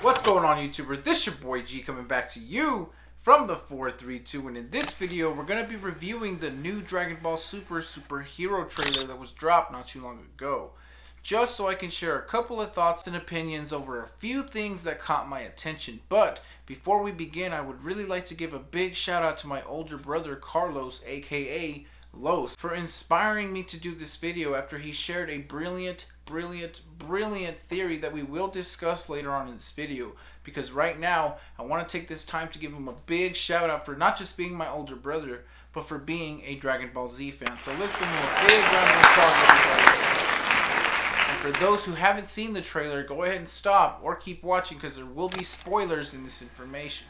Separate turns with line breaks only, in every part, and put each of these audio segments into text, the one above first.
What's going on, YouTuber? This your boy G coming back to you from the 432, and in this video we're going to be reviewing the new Dragon Ball Super superhero trailer that was dropped not too long ago, just so I can share a couple of thoughts and opinions over a few things that caught my attention. But before we begin, I would really like to give a big shout out to my older brother Carlos, aka Los, for inspiring me to do this video after he shared a brilliant theory that we will discuss later on in this video. Because right now, I want to take this time to give him a big shout out for not just being my older brother, but for being a Dragon Ball Z fan. So let's give him a big round of applause, everybody. And for those who haven't seen the trailer, go ahead and stop or keep watching because there will be spoilers in this information.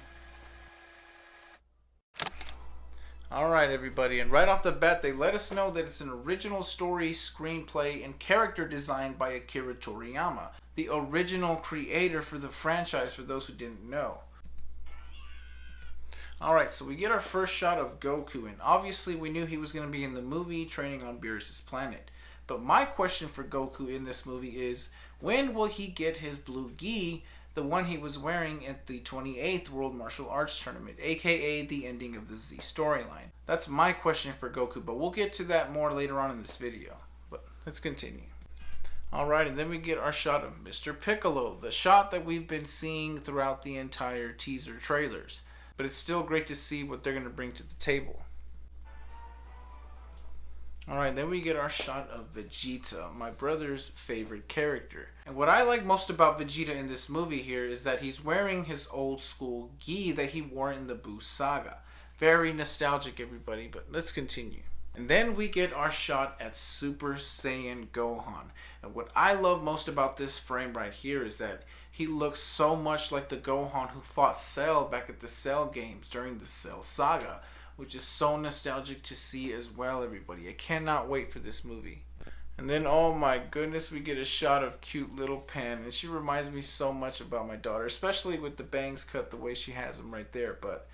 Alright everybody, and right off the bat they let us know that it's an original story, screenplay, and character designed by Akira Toriyama, the original creator for the franchise, for those who didn't know. Alright, so we get our first shot of Goku, and obviously we knew he was going to be in the movie training on Beerus' planet. But my question for Goku in this movie is, when will he get his blue gi, the one he was wearing at the 28th World Martial Arts Tournament, aka the ending of the Z storyline? That's my question for Goku, but we'll get to that more later on in this video. But let's continue. Alright, and then we get our shot of Mr. Piccolo, the shot that we've been seeing throughout the entire teaser trailers. But it's still great to see what they're going to bring to the table. Alright, then we get our shot of Vegeta, my brother's favorite character. And what I like most about Vegeta in this movie here is that he's wearing his old school gi that he wore in the Buu saga. Very nostalgic, everybody, but let's continue. And then we get our shot at Super Saiyan Gohan. And what I love most about this frame right here is that he looks so much like the Gohan who fought Cell back at the Cell games during the Cell saga, which is so nostalgic to see as well, everybody. I cannot wait for this movie. And then, oh my goodness, we get a shot of cute little Pan, and she reminds me so much about my daughter, especially with the bangs cut the way she has them right there. But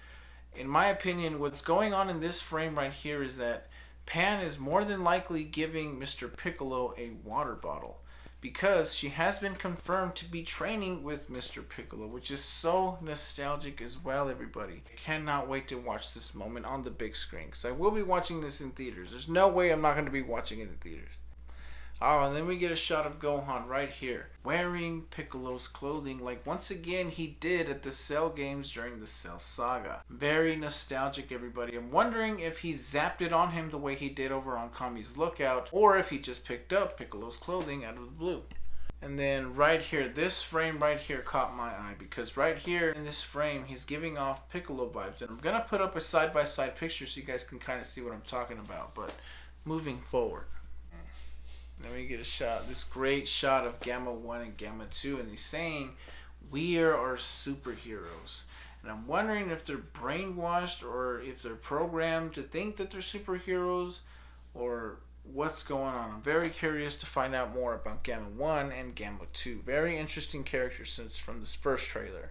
in my opinion, what's going on in this frame right here is that Pan is more than likely giving Mr. Piccolo a water bottle, because she has been confirmed to be training with Mr. Piccolo, which is so nostalgic as well, everybody. I cannot wait to watch this moment on the big screen, because I will be watching this in theaters. There's no way I'm not going to be watching it in theaters. Oh, and then we get a shot of Gohan right here, wearing Piccolo's clothing like once again he did at the Cell games during the Cell saga. Very nostalgic, everybody. I'm wondering if he zapped it on him the way he did over on Kami's Lookout, or if he just picked up Piccolo's clothing out of the blue. And then right here, this frame right here caught my eye, because right here in this frame he's giving off Piccolo vibes. And I'm going to put up a side-by-side picture so you guys can kind of see what I'm talking about. But moving forward. Then we get a shot, this great shot of Gamma 1 and Gamma 2, and he's saying, "We are our superheroes." And I'm wondering if they're brainwashed or if they're programmed to think that they're superheroes, or what's going on. I'm very curious to find out more about Gamma 1 and Gamma 2. Very interesting characters since from this first trailer.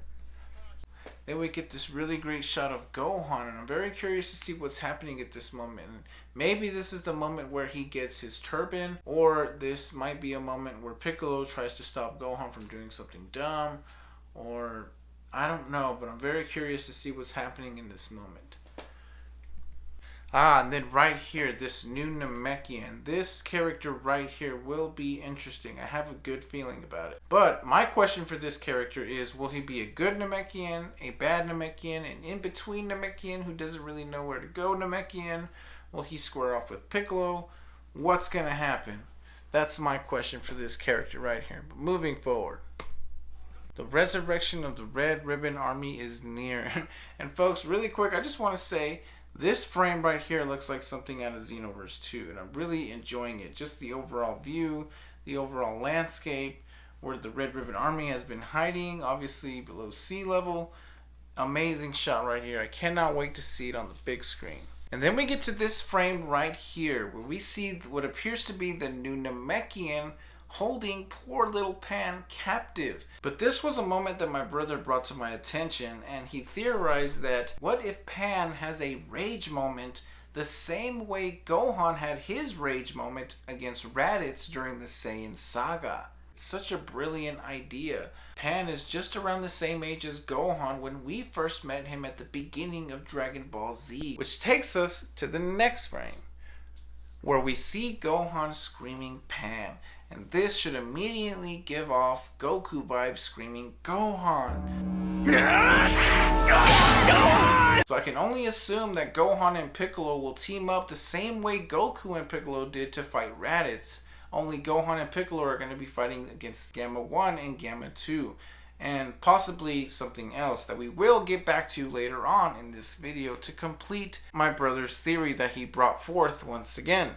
Then we get this really great shot of Gohan, and I'm very curious to see what's happening at this moment. And maybe this is the moment where he gets his turban, or this might be a moment where Piccolo tries to stop Gohan from doing something dumb, or I don't know, but I'm very curious to see what's happening in this moment. And then right here, this new Namekian. This character right here will be interesting. I have a good feeling about it. But my question for this character is, will he be a good Namekian, a bad Namekian, an in-between Namekian who doesn't really know where to go Namekian? Will he square off with Piccolo? What's going to happen? That's my question for this character right here. But moving forward. The resurrection of the Red Ribbon Army is near. And folks, really quick, I just want to say, this frame right here looks like something out of Xenoverse 2, and I'm really enjoying it. Just the overall view, the overall landscape, where the Red Ribbon Army has been hiding, obviously below sea level. Amazing shot right here. I cannot wait to see it on the big screen. And then we get to this frame right here, where we see what appears to be the new Namekian holding poor little Pan captive. But this was a moment that my brother brought to my attention, and he theorized that what if Pan has a rage moment the same way Gohan had his rage moment against Raditz during the Saiyan saga? such a brilliant idea. Pan is just around the same age as Gohan when we first met him at the beginning of Dragon Ball Z. Which takes us to the next frame, where we see Gohan screaming Pan. And this should immediately give off Goku vibes screaming Gohan. So I can only assume that Gohan and Piccolo will team up the same way Goku and Piccolo did to fight Raditz. Only Gohan and Piccolo are going to be fighting against Gamma 1 and Gamma 2. And possibly something else that we will get back to later on in this video to complete my brother's theory that he brought forth once again.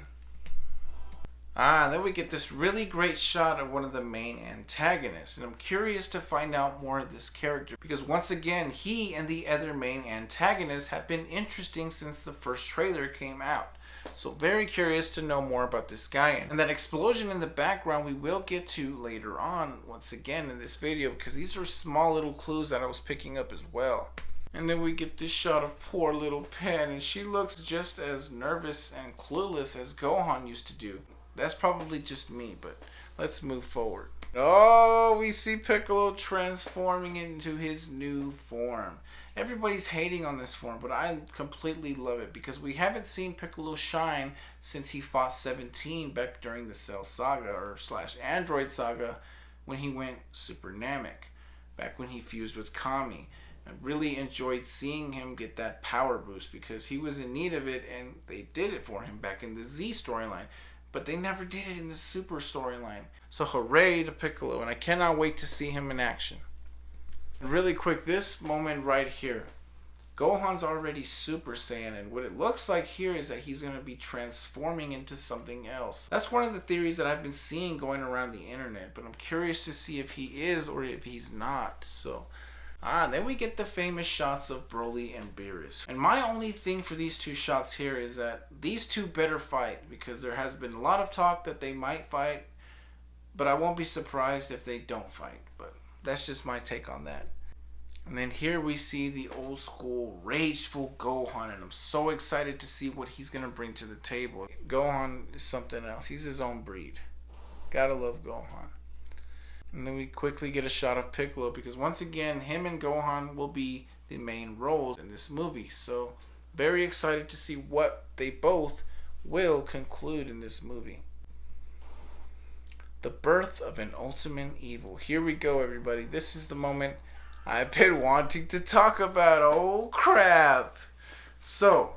Then we get this really great shot of one of the main antagonists, and I'm curious to find out more of this character because once again he and the other main antagonists have been interesting since the first trailer came out. So very curious to know more about this guy. And that explosion in the background we will get to later on once again in this video because these are small little clues that I was picking up as well. And then we get this shot of poor little Pan, and she looks just as nervous and clueless as Gohan used to do. That's probably just me, but let's move forward. Oh, we see Piccolo transforming into his new form. Everybody's hating on this form, but I completely love it because we haven't seen Piccolo shine since he fought 17 back during the Cell Saga or / Android Saga when he went Super Namek, back when he fused with Kami. I really enjoyed seeing him get that power boost because he was in need of it, and they did it for him back in the Z storyline. But they never did it in the Super storyline. So hooray to Piccolo, and I cannot wait to see him in action. And really quick, this moment right here. Gohan's already Super Saiyan, and what it looks like here is that he's going to be transforming into something else. That's one of the theories that I've been seeing going around the internet, but I'm curious to see if he is or if he's not. So, then we get the famous shots of Broly and Beerus. And my only thing for these two shots here is that these two better fight, because there has been a lot of talk that they might fight, but I won't be surprised if they don't fight. But that's just my take on that. And then here we see the old school rageful Gohan, and I'm so excited to see what he's going to bring to the table. Gohan is something else. He's his own breed. Gotta love Gohan. And then we quickly get a shot of Piccolo because once again, him and Gohan will be the main roles in this movie. So very excited to see what they both will conclude in this movie. The birth of an ultimate evil. Here we go, everybody. This is the moment I've been wanting to talk about. Oh crap. So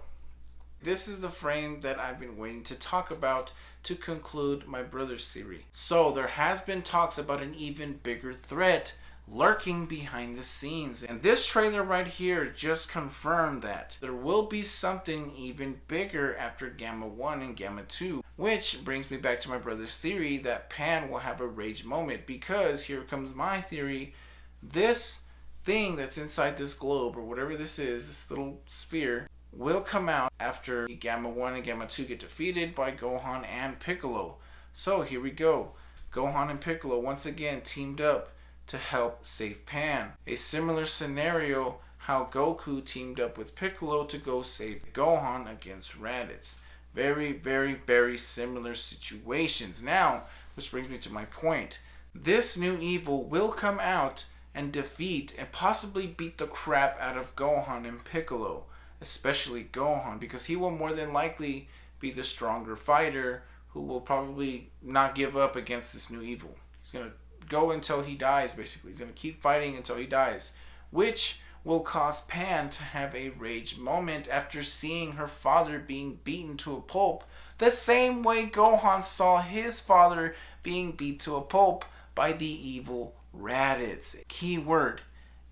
this is the frame that I've been waiting to talk about to conclude my brother's theory. So there has been talks about an even bigger threat lurking behind the scenes, and this trailer right here just confirmed that there will be something even bigger after Gamma 1 and Gamma 2, which brings me back to my brother's theory that Pan will have a rage moment, because here comes my theory. This thing that's inside this globe, or whatever this is, this little sphere, will come out after Gamma 1 and Gamma 2 get defeated by Gohan and Piccolo. So here we go. Gohan and Piccolo once again teamed up to help save Pan. A similar scenario how Goku teamed up with Piccolo to go save Gohan against Raditz. Very, very, very similar situations. Now, which brings me to my point. This new evil will come out and defeat and possibly beat the crap out of Gohan and Piccolo. Especially Gohan, because he will more than likely be the stronger fighter who will probably not give up against this new evil. He's going to go until he dies, basically. He's going to keep fighting until he dies, which will cause Pan to have a rage moment after seeing her father being beaten to a pulp, the same way Gohan saw his father being beat to a pulp by the evil Raditz. Keyword,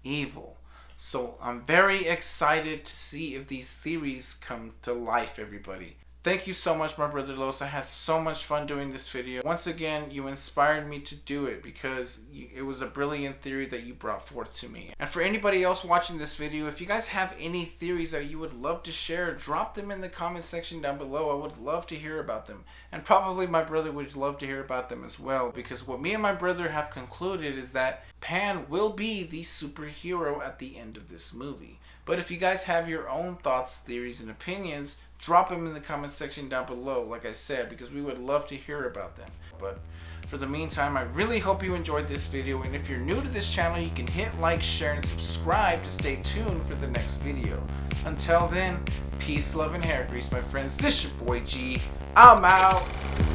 evil. So I'm very excited to see if these theories come to life, everybody. Thank you so much, my brother Los. I had so much fun doing this video. Once again, you inspired me to do it because it was a brilliant theory that you brought forth to me. And for anybody else watching this video, if you guys have any theories that you would love to share, drop them in the comment section down below. I would love to hear about them. And probably my brother would love to hear about them as well, because what me and my brother have concluded is that Pan will be the superhero at the end of this movie. But if you guys have your own thoughts, theories, and opinions, drop them in the comment section down below, like I said, because we would love to hear about them. But for the meantime, I really hope you enjoyed this video, and if you're new to this channel, you can hit like, share, and subscribe to stay tuned for the next video. Until then, peace, love, and hair grease, my friends. This your boy G. I'm out.